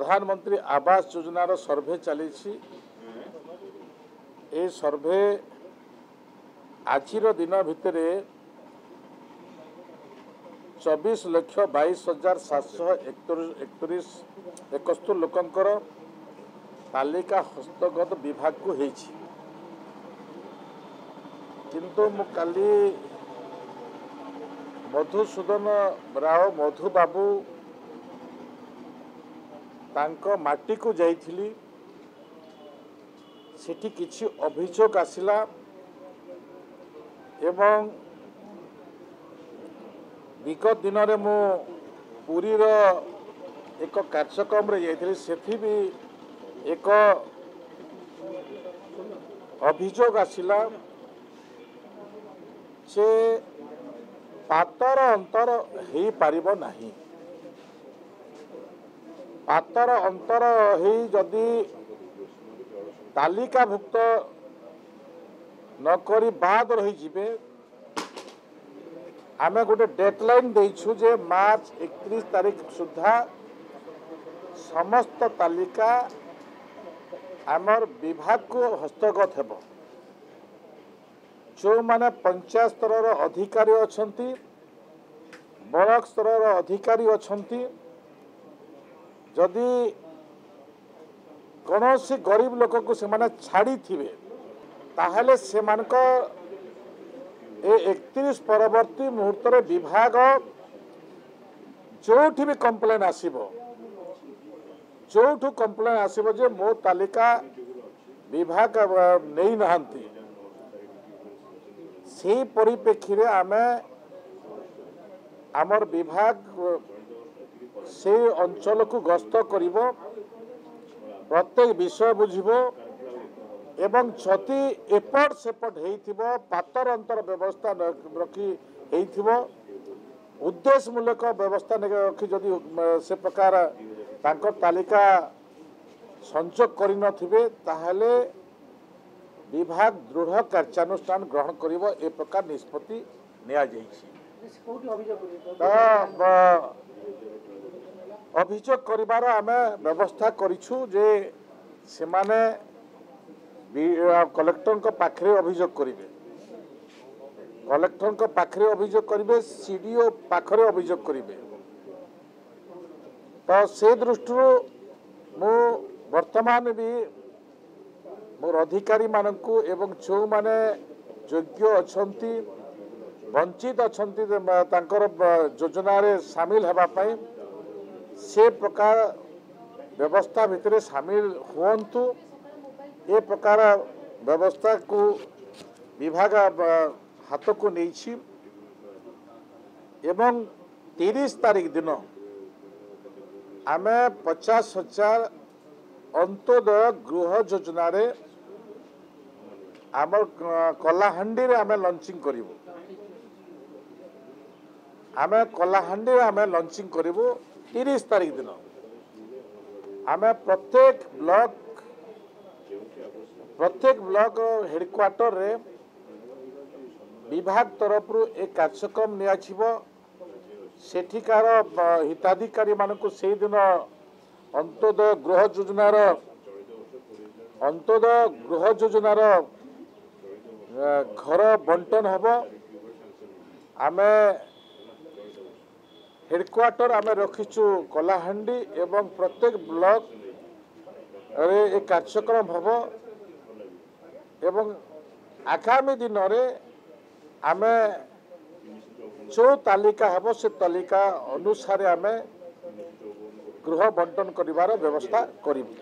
प्रधानमंत्री आवास योजनार सर्वे चली सर्वे आजिर दिन भितर 24,22,771 लोकंकर तालिका हस्तगत विभाग को हेछि। किंतु मु काली मधुसूदन राव मधु बाबू तांको माटी को जाइथिली, सेठी किछि अभियोग आसिला एवं विगत दिन में मु पुरीर एक कार्यक्रम रे जाइथिली, सेठी भी एक अभियोग आसिला से पातर अंतर हो पारिबो नाही। पातर अंतर ही जदि तालिकाभुक्त नकरी बाद रही जिबे, आमे गोटे डेडलाइन देइछु जे मार्च 31 तारीख सुधा समस्त तालिका आमर विभाग को हस्तगत हेबो। जो माने पंचायत स्तर अधिकारी अछंती, ब्लॉक स्तर अधिकारी अछंती, जदि कौनसी गरीब लोक को से माने छाड़ी थिबे ताहले से मानक 31 परवर्ती मुहूर्त विभाग जोठी भी कंप्लेन आसीबो, जोठू कंप्लेन आसीबो जे मो तालिका विभाग नहीं नहांती, से परिप्रेक्षी रे आमे आमर विभाग से अंचल को गस्त करिबो, प्रत्येक विषय बुझिबो एवं क्षति एपट सेपट हेइथिबो, पातर अंतर व्यवस्था रखी हेइथिबो, उद्देश्यमूलक व्यवस्था रखी जदि से प्रकार तांकर तालिका संचय करि नथिबे ताहले विभाग दृढ़ कार्यानुष्ठान ग्रहण करिबो, ए प्रकार निष्पत्ति निया जाइछि। अभियोग करिबार आमे व्यवस्था करिछु जे से माने कलेक्टर को पाखरे अभियोग करिवे, कलेक्टर को पाखरे अभियोग करिवे, सीडीओ पाखरे अभियोग करिवे। तो से दृष्टि मु वर्तमान भी मोर अधिकारी मानकु एवं जो माने योग्य अछंती वंचित अछंती तांकर योजना रे शामिल हेबा पई से प्रकार व्यवस्था भितरे शामिल हुअन्तु, ए प्रकार व्यवस्था को विभाग हाथ को नहीं एवं 30 तारीख दिन आमे 50,000 अंत्योदय गृह योजना रे आमर कलाहांडी रे आमे लॉन्चिंग करिवो, आमे कलाहांडी रे आमे लॉन्चिंग करिवो 30 तारीख दिन। आमे प्रत्येक ब्लॉक हेडक्वार्टर रे विभाग तरफ एक कार्यक्रम नियाछिबो, सेठिकार हिताधिकारी मानकु से दिन अंत्योदय गृह योजनार घर बंटन हबो। आमे हेडक्वार्टर आमे रखिचु कलाहांडी एवं प्रत्येक ब्लॉक रे एक कार्यक्रम हबो एवं आगामी दिन रे आमे जो तालिका हबो से तालिका अनुसार आमे गृह बंटन करिवार व्यवस्था करिबु।